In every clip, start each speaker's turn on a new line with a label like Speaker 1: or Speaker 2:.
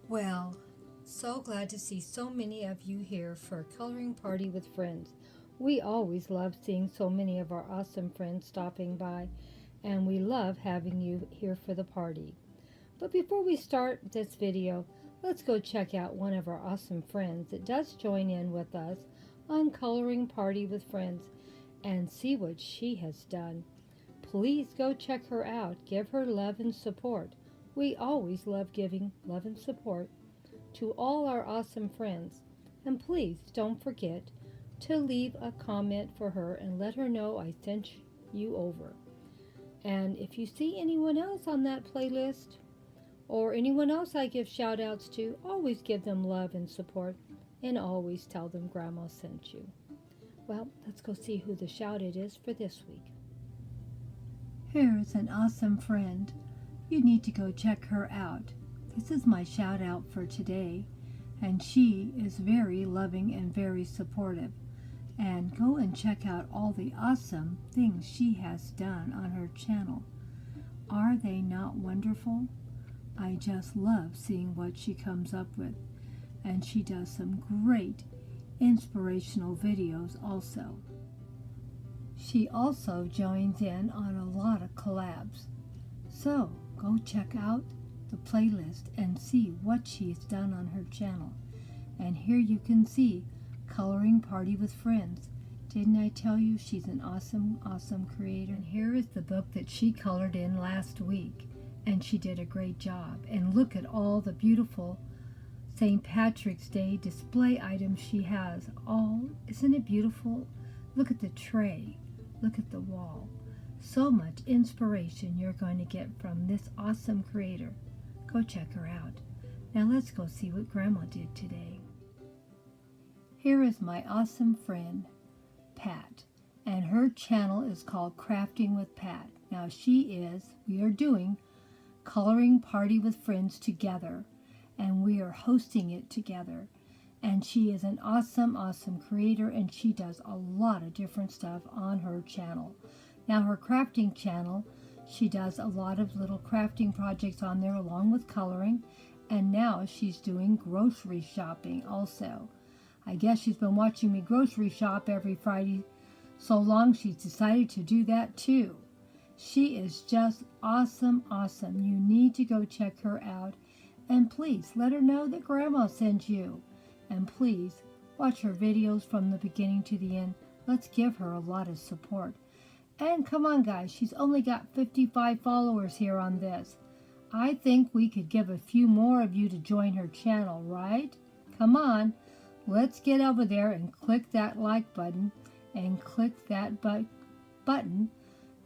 Speaker 1: Well, so glad to see so many of you here for a coloring party with friends. We always love seeing so many of our awesome friends stopping by, and we love having you here for the party. But before we start this video, let's go check out one of our awesome friends that does join in with us on Coloring Party with Friends and see what she has done. Please go check her out. Give her love and support. We always love giving love and support to all our awesome friends. And please don't forget to leave a comment for her and let her know I sent you over. And if you see anyone else on that playlist or anyone else I give shout outs to, always give them love and support and always tell them Grandma sent you. Well, let's go see who the shout it is for this week. Here's an awesome friend. You need to go check her out. This is my shout out for today, and she is very loving and very supportive. And go and check out all the awesome things she has done on her channel. Are they not wonderful? I just love seeing what she comes up with. And she does some great inspirational videos also. She also joins in on a lot of collabs. So go check out the playlist and see what she's done on her channel. And here you can see Coloring Party with Friends. Didn't I tell you she's an awesome creator? And here is the book that she colored in last week, and she did a great job. And look at all the beautiful St. Patrick's Day display items she has. Isn't it beautiful? Look at the tray. Look at the wall. So much inspiration you're going to get from this awesome creator. Go check her out. Now let's go see what Grandma did today. Here is my awesome friend, Pat, and her channel is called Crafting with Pat. Now we are doing Coloring Party with Friends together, and we are hosting it together. And she is an awesome creator, and she does a lot of different stuff on her channel. Now her crafting channel, she does a lot of little crafting projects on there along with coloring, and now she's doing grocery shopping also. I guess she's been watching me grocery shop every Friday so long she's decided to do that too. She is just awesome. You need to go check her out, and please let her know that Grandma sent you. And please watch her videos from the beginning to the end. Let's give her a lot of support. And come on guys, she's only got 55 followers here on this. I think we could give a few more of you to join her channel, right? Come on, let's get over there and click that like button and click that button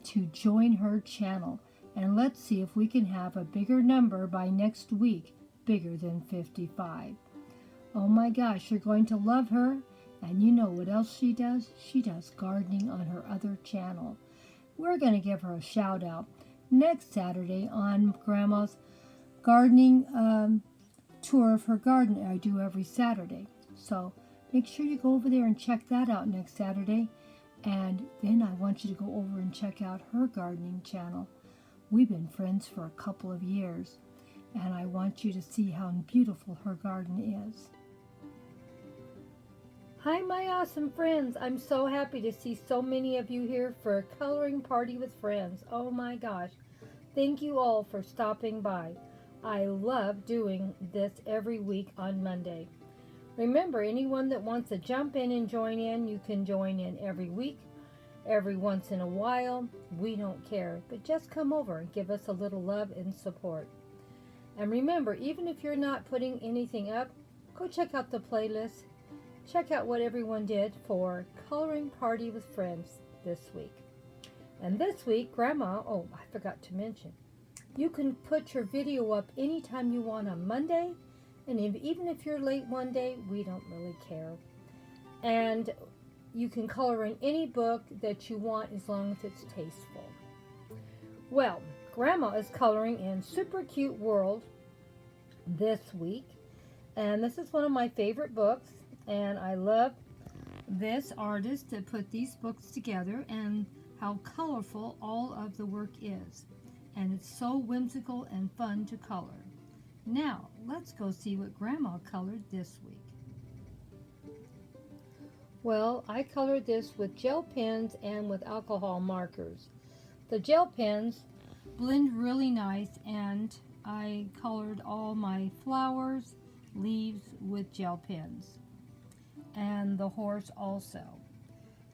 Speaker 1: to join her channel. And let's see if we can have a bigger number by next week, bigger than 55. Oh my gosh, you're going to love her. And you know what else she does? She does gardening on her other channel. We're going to give her a shout out next Saturday on Grandma's gardening tour of her garden I do every Saturday. So make sure you go over there and check that out next Saturday. And then I want you to go over and check out her gardening channel. We've been friends for a couple of years, and I want you to see how beautiful her garden is. Hi, my awesome friends. I'm so happy to see so many of you here for a coloring party with friends. Oh my gosh. Thank you all for stopping by. I love doing this every week on Monday. Remember, anyone that wants to jump in and join in, you can join in every week, every once in a while. We don't care, but just come over and give us a little love and support. And remember, even if you're not putting anything up, go check out the playlist. Check out what everyone did for Coloring Party with Friends this week. And this week, Grandma, I forgot to mention, you can put your video up anytime you want on Monday, and even if you're late one day, we don't really care. And you can color in any book that you want as long as it's tasteful. Well, Grandma is coloring in Super Cute World this week, and this is one of my favorite books. And I love this artist that put these books together and how colorful all of the work is. And it's so whimsical and fun to color. Now, let's go see what Grandma colored this week. Well, I colored this with gel pens and with alcohol markers. The gel pens blend really nice, and I colored all my flowers, leaves with gel pens, and the horse also.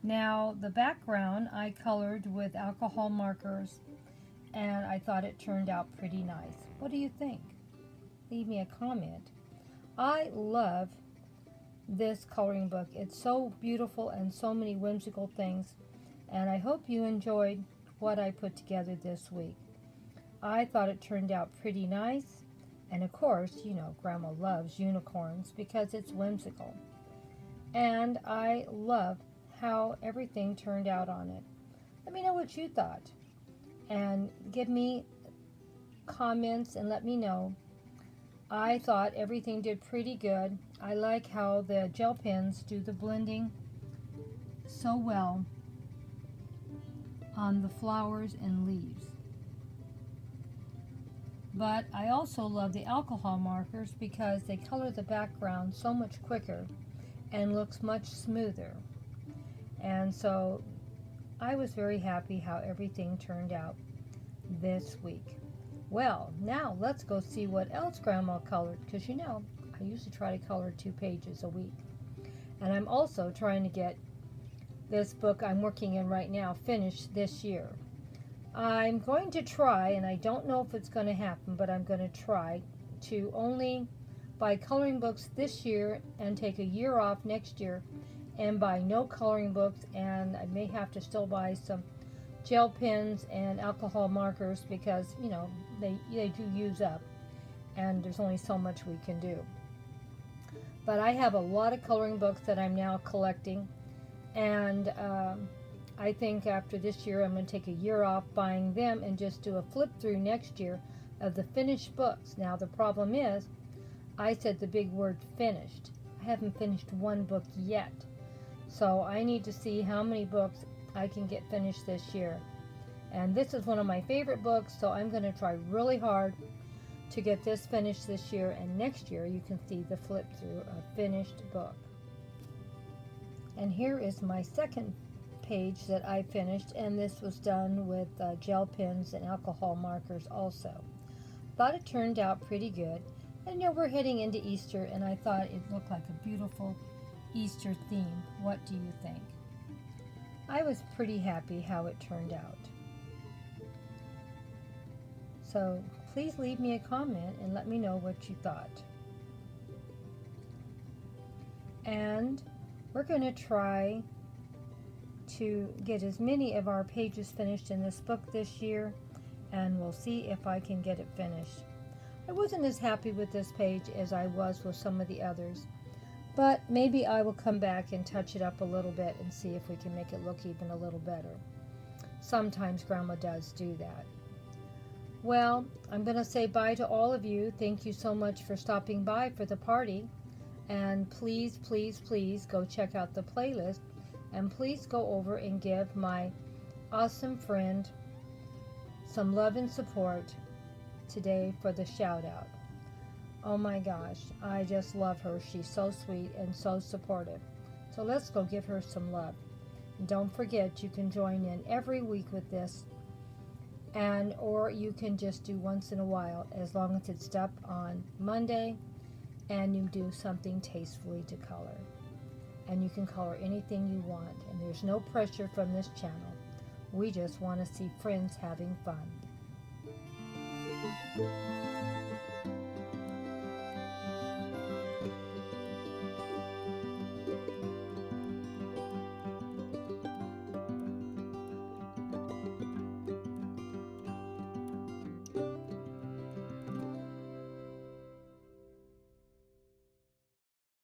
Speaker 1: Now, the background I colored with alcohol markers, and I thought it turned out pretty nice. What do you think? Leave me a comment. I love this coloring book. It's so beautiful and so many whimsical things, and I hope you enjoyed what I put together this week. I thought it turned out pretty nice, and of course, you know, Grandma loves unicorns because it's whimsical. And I love how everything turned out on it. Let me know what you thought, and give me comments and let me know. I thought everything did pretty good. I like how the gel pens do the blending so well on the flowers and leaves. But I also love the alcohol markers because they color the background so much quicker and looks much smoother. And so I was very happy how everything turned out this week. Well, now let's go see what else Grandma colored, because you know, I usually try to color 2 pages a week. And I'm also trying to get this book I'm working in right now finished this year. I'm going to try, and I don't know if it's going to happen, but I'm going to try to only buy coloring books this year and take a year off next year and buy no coloring books, and I may have to still buy some gel pens and alcohol markers because, you know, they do use up, and there's only so much we can do. But I have a lot of coloring books that I'm now collecting, and I think after this year I'm going to take a year off buying them and just do a flip through next year of the finished books. Now the problem is, I said the big word finished. I haven't finished one book yet. So I need to see how many books I can get finished this year. And this is one of my favorite books, so I'm going to try really hard to get this finished this year, and next year you can see the flip through a finished book. And here is my second page that I finished, and this was done with gel pens and alcohol markers also. Thought it turned out pretty good. And you know, we're heading into Easter, and I thought it looked like a beautiful Easter theme. What do you think? I was pretty happy how it turned out. So please leave me a comment and let me know what you thought. And we're going to try to get as many of our pages finished in this book this year, and we'll see if I can get it finished. I wasn't as happy with this page as I was with some of the others, but maybe I will come back and touch it up a little bit and see if we can make it look even a little better. Sometimes Grandma does do that. Well, I'm going to say bye to all of you. Thank you so much for stopping by for the party. And please, please, please go check out the playlist. And please go over and give my awesome friend some love and support today for the shout out. Oh my gosh, I just love her. She's so sweet and so supportive. So let's go give her some love. And don't forget, you can join in every week with this, and or you can just do once in a while, as long as it's up on Monday and you do something tastefully to color. And you can color anything you want, and there's no pressure from this channel. We just want to see friends having fun.